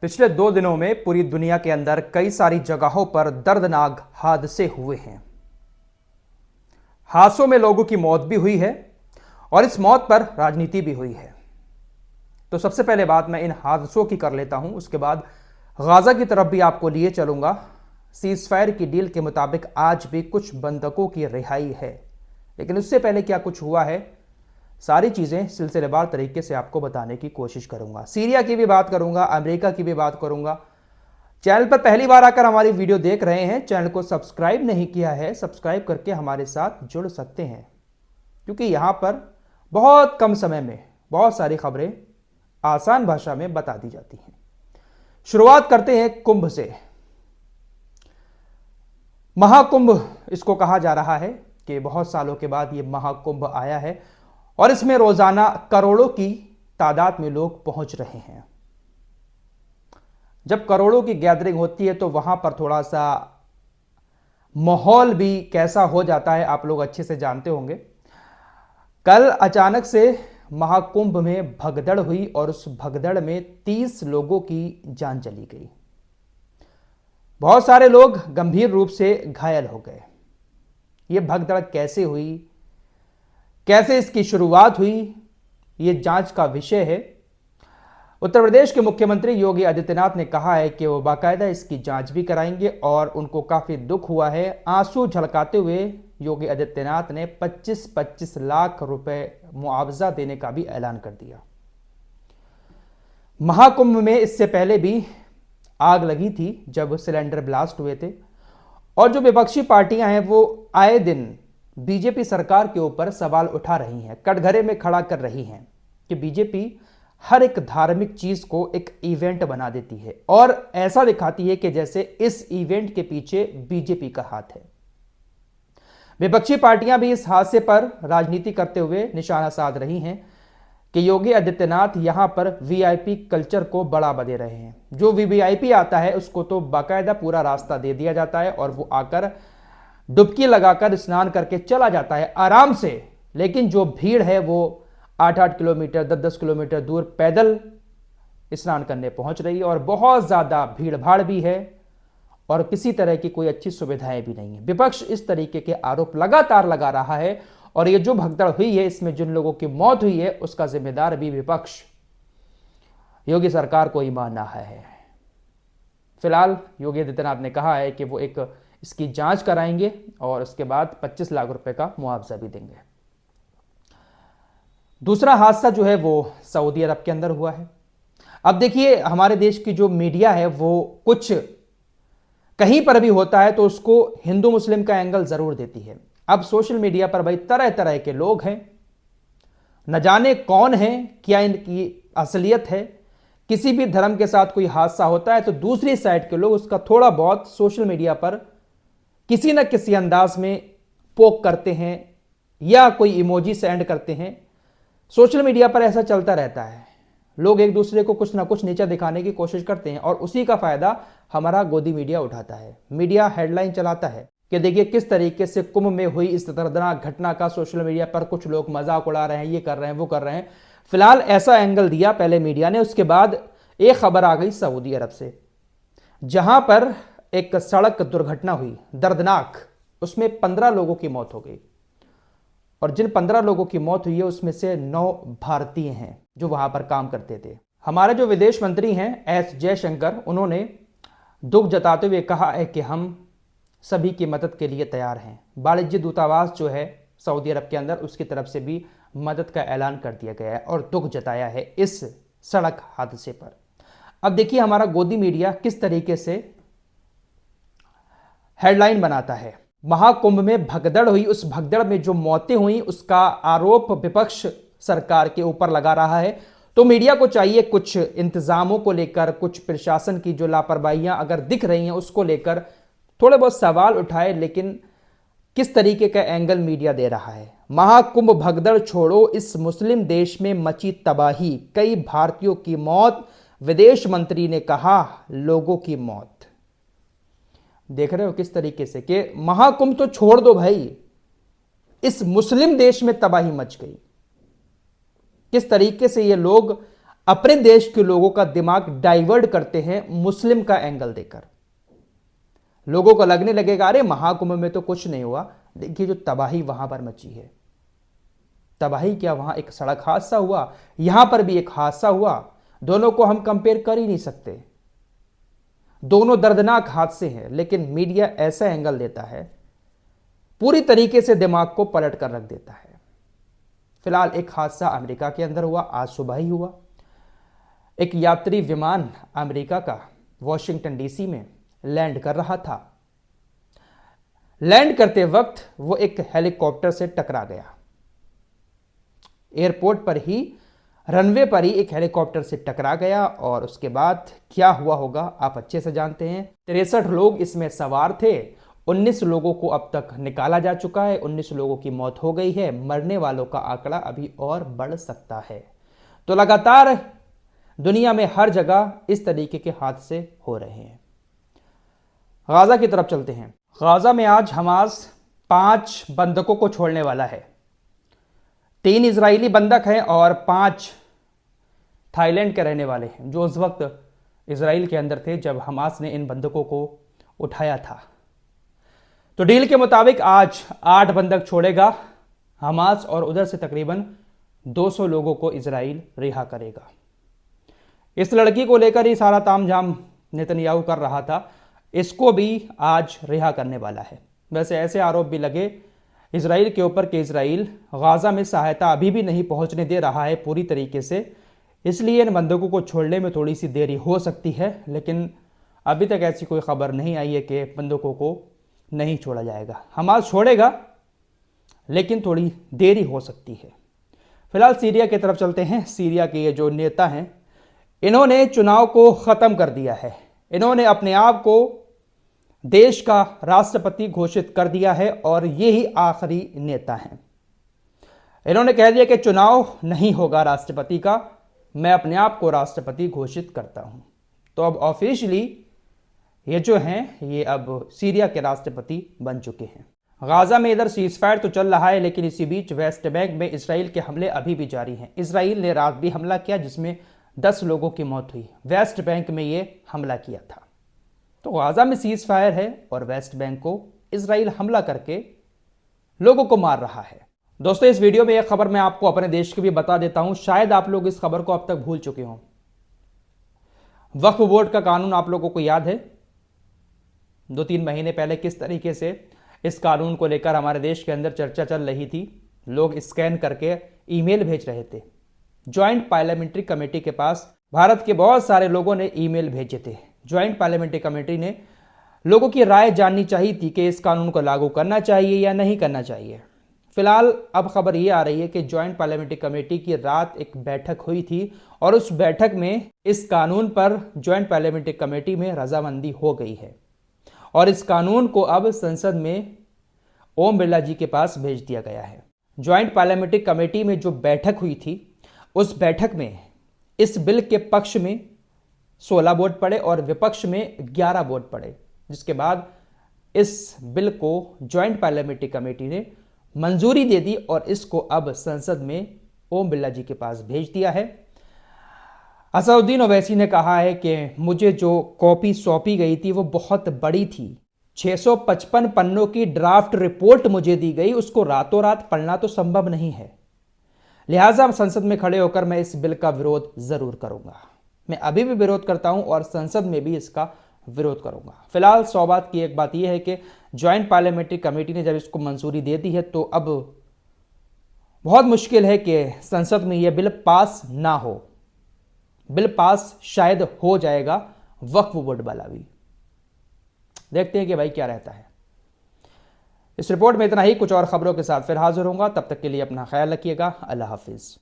पिछले 2 दिनों में पूरी दुनिया के अंदर कई सारी जगहों पर दर्दनाक हादसे हुए हैं। हादसों में लोगों की मौत भी हुई है और इस मौत पर राजनीति भी हुई है। तो सबसे पहले बात मैं इन हादसों की कर लेता हूं, उसके बाद गाजा की तरफ भी आपको लिए चलूंगा। सीजफायर की डील के मुताबिक आज भी कुछ बंधकों की रिहाई है, लेकिन उससे पहले क्या कुछ हुआ है, सारी चीजें सिलसिलेवार तरीके से आपको बताने की कोशिश करूंगा। सीरिया की भी बात करूंगा, अमेरिका की भी बात करूंगा। चैनल पर पहली बार आकर हमारी वीडियो देख रहे हैं, चैनल को सब्सक्राइब नहीं किया है, सब्सक्राइब करके हमारे साथ जुड़ सकते हैं, क्योंकि यहां पर बहुत कम समय में बहुत सारी खबरें आसान भाषा में बता दी जाती हैं। शुरुआत करते हैं कुंभ से। महाकुंभ इसको कहा जा रहा है कि बहुत सालों के बाद ये महाकुंभ आया है और इसमें रोजाना करोड़ों की तादाद में लोग पहुंच रहे हैं। जब करोड़ों की गैदरिंग होती है तो वहां पर थोड़ा सा माहौल भी कैसा हो जाता है आप लोग अच्छे से जानते होंगे। कल अचानक से महाकुंभ में भगदड़ हुई और उस भगदड़ में 30 लोगों की जान चली गई। बहुत सारे लोग गंभीर रूप से घायल हो गए। यह भगदड़ कैसे हुई, कैसे इसकी शुरुआत हुई, यह जांच का विषय है। उत्तर प्रदेश के मुख्यमंत्री योगी आदित्यनाथ ने कहा है कि वो बाकायदा इसकी जांच भी कराएंगे और उनको काफी दुख हुआ है। आंसू झलकाते हुए योगी आदित्यनाथ ने 25-25 लाख रुपए मुआवजा देने का भी ऐलान कर दिया। महाकुंभ में इससे पहले भी आग लगी थी जब सिलेंडर ब्लास्ट हुए थे, और जो विपक्षी पार्टियां हैं वो आए दिन बीजेपी सरकार के ऊपर सवाल उठा रही हैं, कटघरे में खड़ा कर रही हैं कि बीजेपी हर एक धार्मिक चीज को एक इवेंट बना देती है और ऐसा दिखाती है कि जैसे इस इवेंट के पीछे बीजेपी का हाथ है। विपक्षी पार्टियां भी इस हादसे पर राजनीति करते हुए निशाना साध रही हैं कि योगी आदित्यनाथ यहां पर वीआईपी कल्चर को बढ़ावा दे रहे हैं। जो वीवीआईपी आता है उसको तो बाकायदा पूरा रास्ता दे दिया जाता है और वो आकर डुबकी लगाकर स्नान करके चला जाता है आराम से, लेकिन जो भीड़ है वो 8-8 किलोमीटर 10-10 किलोमीटर दूर पैदल स्नान करने पहुंच रही है और बहुत ज्यादा भीड़ भाड़ भी है और किसी तरह की कोई अच्छी सुविधाएं भी नहीं है। विपक्ष इस तरीके के आरोप लगातार लगा रहा है और ये जो भगदड़ हुई है इसमें जिन लोगों की मौत हुई है उसका जिम्मेदार भी विपक्ष योगी सरकार को ही मान रहा है। फिलहाल योगी आदित्यनाथ ने कहा है कि वो इसकी जांच कराएंगे और उसके बाद 25 लाख रुपए का मुआवजा भी देंगे। दूसरा हादसा जो है वो सऊदी अरब के अंदर हुआ है। अब देखिए, हमारे देश की जो मीडिया है वो कुछ कहीं पर भी होता है तो उसको हिंदू मुस्लिम का एंगल जरूर देती है। अब सोशल मीडिया पर भाई तरह तरह के लोग हैं, न जाने कौन है, क्या इनकी असलियत है। किसी भी धर्म के साथ कोई हादसा होता है तो दूसरी साइड के लोग उसका थोड़ा बहुत सोशल मीडिया पर किसी न किसी अंदाज में पोक करते हैं या कोई इमोजी सेंड करते हैं। सोशल मीडिया पर ऐसा चलता रहता है, लोग एक दूसरे को कुछ ना कुछ नीचा दिखाने की कोशिश करते हैं और उसी का फायदा हमारा गोदी मीडिया उठाता है। मीडिया हेडलाइन चलाता है कि देखिए किस तरीके से कुंभ में हुई इस दर्दनाक घटना का सोशल मीडिया पर कुछ लोग मजाक उड़ा रहे हैं, ये कर रहे हैं, वो कर रहे हैं। फिलहाल ऐसा एंगल दिया पहले मीडिया ने, उसके बाद एक खबर आ गई सऊदी अरब से, जहां पर एक सड़क दुर्घटना हुई दर्दनाक। उसमें 15 लोगों की मौत हो गई और जिन 15 लोगों की मौत हुई है उसमें से 9 भारतीय हैं जो वहां पर काम करते थे। हमारे जो विदेश मंत्री हैं एस जयशंकर, उन्होंने दुख जताते हुए कहा है कि हम सभी की मदद के लिए तैयार हैं। वाणिज्य दूतावास जो है सऊदी अरब के अंदर, उसकी तरफ से भी मदद का ऐलान कर दिया गया है और दुख जताया है इस सड़क हादसे पर। अब देखिए हमारा गोदी मीडिया किस तरीके से हेडलाइन बनाता है। महाकुंभ में भगदड़ हुई, उस भगदड़ में जो मौतें हुई उसका आरोप विपक्ष सरकार के ऊपर लगा रहा है। तो मीडिया को चाहिए कुछ इंतजामों को लेकर, कुछ प्रशासन की जो लापरवाहियां अगर दिख रही हैं उसको लेकर थोड़े बहुत सवाल उठाए, लेकिन किस तरीके का एंगल मीडिया दे रहा है। महाकुंभ भगदड़ छोड़ो, इस मुस्लिम देश में मची तबाही, कई भारतीयों की मौत, विदेश मंत्री ने कहा लोगों की मौत। देख रहे हो किस तरीके से कि महाकुंभ तो छोड़ दो भाई, इस मुस्लिम देश में तबाही मच गई। किस तरीके से ये लोग अपने देश के लोगों का दिमाग डाइवर्ट करते हैं मुस्लिम का एंगल देकर। लोगों को लगने लगेगा अरे महाकुंभ में तो कुछ नहीं हुआ, देखिए जो तबाही वहां पर मची है। तबाही क्या, वहां एक सड़क हादसा हुआ, यहां पर भी एक हादसा हुआ, दोनों को हम कंपेयर कर ही नहीं सकते। दोनों दर्दनाक हादसे हैं, लेकिन मीडिया ऐसा एंगल देता है, पूरी तरीके से दिमाग को पलट कर रख देता है। फिलहाल एक हादसा अमेरिका के अंदर हुआ, आज सुबह ही हुआ। एक यात्री विमान अमेरिका का वॉशिंगटन डीसी में लैंड कर रहा था। लैंड करते वक्त वो एक हेलीकॉप्टर से टकरा गया। एयरपोर्ट पर ही, रनवे पर ही एक हेलीकॉप्टर से टकरा गया और उसके बाद क्या हुआ होगा आप अच्छे से जानते हैं। 63 लोग इसमें सवार थे। 19 लोगों को अब तक निकाला जा चुका है। 19 लोगों की मौत हो गई है। मरने वालों का आंकड़ा अभी और बढ़ सकता है। तो लगातार दुनिया में हर जगह इस तरीके के हादसे हो रहे हैं। गाजा की तरफ चलते हैं। गाजा में आज हमास 5 बंधकों को छोड़ने वाला है। 3 इजरायली बंधक हैं और 5 थाईलैंड के रहने वाले हैं, जो उस वक्त इजराइल के अंदर थे जब हमास ने इन बंधकों को उठाया था। तो डील के मुताबिक आज 8 बंधक छोड़ेगा हमास और उधर से तकरीबन 200 लोगों को इजराइल रिहा करेगा। इस लड़की को लेकर ही सारा तामझाम नेतन्याहू कर रहा था, इसको भी आज रिहा करने वाला है। वैसे ऐसे आरोप भी लगे इजराइल के ऊपर कि इजराइल गाजा में सहायता अभी भी नहीं पहुंचने दे रहा है पूरी तरीके से, इसलिए इन बंधकों को छोड़ने में थोड़ी सी देरी हो सकती है। लेकिन अभी तक ऐसी कोई खबर नहीं आई है कि बंधकों को नहीं छोड़ा जाएगा। हमास छोड़ेगा, लेकिन थोड़ी देरी हो सकती है। फिलहाल सीरिया की तरफ चलते हैं। सीरिया के ये जो नेता हैं, इन्होंने चुनाव को ख़त्म कर दिया है। इन्होंने अपने आप को देश का राष्ट्रपति घोषित कर दिया है और ये ही आखिरी नेता हैं। इन्होंने कह दिया कि चुनाव नहीं होगा राष्ट्रपति का, मैं अपने आप को राष्ट्रपति घोषित करता हूं। तो अब ऑफिशियली ये जो हैं ये अब सीरिया के राष्ट्रपति बन चुके हैं। गाजा में इधर सीजफायर तो चल रहा है, लेकिन इसी बीच वेस्ट बैंक में इसराइल के हमले अभी भी जारी हैं। इसराइल ने रात भी हमला किया जिसमें 10 लोगों की मौत हुई। वेस्ट बैंक में ये हमला किया था। तो गाजा में सीज फायर है और वेस्ट बैंक को इसराइल हमला करके लोगों को मार रहा है। दोस्तों, इस वीडियो में एक खबर मैं आपको अपने देश की भी बता देता हूं, शायद आप लोग इस खबर को अब तक भूल चुके हों। वक्फ बोर्ड का कानून आप लोगों को याद है, 2-3 महीने पहले किस तरीके से इस कानून को लेकर हमारे देश के अंदर चर्चा चल रही थी। लोग स्कैन करके ईमेल भेज रहे थे। ज्वाइंट पार्लियामेंट्री कमेटी के पास भारत के बहुत सारे लोगों ने ईमेल भेजे थे। ज्वाइंट पार्लियामेंट्री कमेटी ने लोगों की राय जाननी चाहिए थी कि इस कानून को लागू करना चाहिए या नहीं करना चाहिए। फिलहाल अब खबर ये आ रही है कि ज्वाइंट पार्लियामेंट्री कमेटी की रात एक बैठक हुई थी और उस बैठक में इस कानून पर ज्वाइंट पार्लियामेंट्री कमेटी में रजामंदी हो गई है और इस कानून को अब संसद में ओम बिरला जी के पास भेज दिया गया है। ज्वाइंट पार्लियामेंट्री कमेटी में जो बैठक हुई थी, उस बैठक में इस बिल के पक्ष में 16 वोट पड़े और विपक्ष में 11 वोट पड़े, जिसके बाद इस बिल को ज्वाइंट पार्लियामेंट्री कमेटी ने मंजूरी दे दी और इसको अब संसद में ओम बिरला जी के पास भेज दिया है। असदुद्दीन ओवैसी ने कहा है कि मुझे जो कॉपी सौंपी गई थी वो बहुत बड़ी थी। 655 पन्नों की ड्राफ्ट रिपोर्ट मुझे दी गई, उसको रातों रात पढ़ना तो संभव नहीं है। लिहाजा संसद में खड़े होकर मैं इस बिल का विरोध जरूर करूंगा। मैं अभी भी विरोध करता हूं और संसद में भी इसका विरोध करूंगा। फिलहाल 100 बात की एक बात यह है कि ज्वाइंट पार्लियामेंट्री कमेटी ने जब इसको मंजूरी दे दी है तो अब बहुत मुश्किल है कि संसद में यह बिल पास ना हो। बिल पास शायद हो जाएगा, वक्फ बोर्ड वाला भी। देखते हैं कि भाई क्या रहता है। इस रिपोर्ट में इतना ही। कुछ और खबरों के साथ फिर हाजिर होऊंगा। तब तक के लिए अपना ख्याल रखिएगा। अल्लाह हाफिज।